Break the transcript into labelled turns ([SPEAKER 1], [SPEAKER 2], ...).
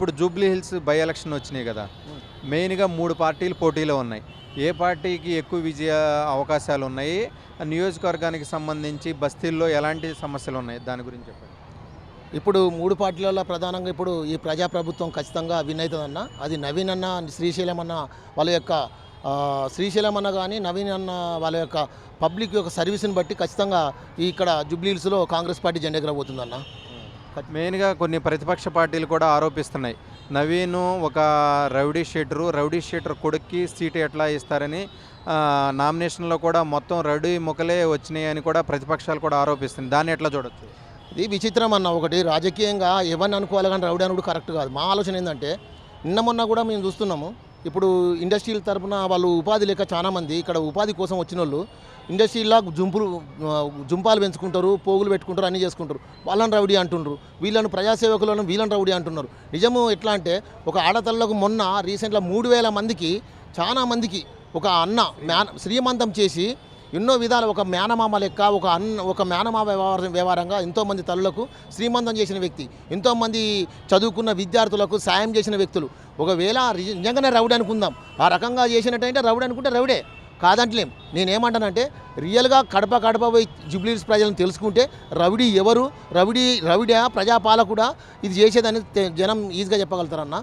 [SPEAKER 1] ఇప్పుడు Jubilee hills by election వచ్చినాయి కదా. మెయిన్గా 3 పార్టీలు పోటీలో ఉన్నాయి. ఏ పార్టీకి ఎక్కువ విజయ అవకాశాలు ఉన్నాయి? నియోజకవర్గానికి సంబంధించి బస్తీల్లో ఎలాంటి సమస్యలు ఉన్నాయి? దాని గురించి చెప్పండి.
[SPEAKER 2] ఇప్పుడు 3 పార్టీలలో ప్రధానంగా ఇప్పుడు ఈ ప్రజాప్రభుత్వం ఖచ్చితంగా విన్ అవుతుందన్న. అది నవీన్ అన్న, శ్రీశైలం అన్న వాళ్ళ యొక్క శ్రీశైలం అన్న కానీ నవీన్ అన్న వాళ్ళ యొక్క పబ్లిక్ యొక్క సర్వీస్ని బట్టి ఖచ్చితంగా ఇక్కడ జూబ్లీ హిల్స్లో కాంగ్రెస్ పార్టీ జెండా ఎగరబోతుందన్న.
[SPEAKER 1] మెయిన్గా కొన్ని ప్రతిపక్ష పార్టీలు కూడా ఆరోపిస్తున్నాయి, నవీన్ ఒక రౌడీ షీటర్ కొడుక్కి సీటు ఎట్లా ఇస్తారని. నామినేషన్లో కూడా మొత్తం రౌడీ ముఖలే వచ్చినాయి అని కూడా ప్రతిపక్షాలు కూడా ఆరోపిస్తున్నాయి. దాన్ని ఎట్లా చూడొచ్చు?
[SPEAKER 2] ఇది విచిత్రం అన్న. ఒకటి రాజకీయంగా ఎవరిని అనుకోవాలి కానీ రౌడీ అనుడు కరెక్ట్ కాదు. మా ఆలోచన ఏంటంటే నిన్న మొన్న కూడా మేము చూస్తున్నాము, ఇప్పుడు ఇండస్ట్రీల తరపున వాళ్ళు ఉపాధి లేక చాలామంది ఇక్కడ ఉపాధి కోసం వచ్చిన వాళ్ళు ఇండస్ట్రీలా జుంపాలు పెంచుకుంటారు, పోగులు పెట్టుకుంటారు, అన్నీ చేసుకుంటారు. వాళ్ళని రౌడీ అంటుండ్రు, వీళ్ళను ప్రజాసేవకులను వీళ్ళని రౌడీ అంటున్నారు. నిజము ఎట్లా అంటే ఒక ఆడతల్లకు మొన్న రీసెంట్గా 3000 మందికి చాలా మందికి ఒక అన్న శ్రీమంతం చేసి ఎన్నో విధాలు ఒక మేనమామ లెక్క ఒక మేనమామ వ్యవహారంగా ఎంతోమంది తల్లులకు శ్రీమంతం చేసిన వ్యక్తి, ఎంతోమంది చదువుకున్న విద్యార్థులకు సాయం చేసిన వ్యక్తులు. ఒకవేళ నిజంగానే రౌడీ అనుకుందాం, ఆ రకంగా చేసినట్టయితే రౌడీ అనుకుంటే రౌడే కాదంటలేం. నేనేమంటానంటే రియల్గా కడప పోయి జూబ్లీ హిల్స్ ప్రజలను తెలుసుకుంటే రౌడీ ఎవరు, రౌడీ ప్రజాపాలకుడా ఇది చేసేదని జనం ఈజీగా చెప్పగలుగుతారన్న.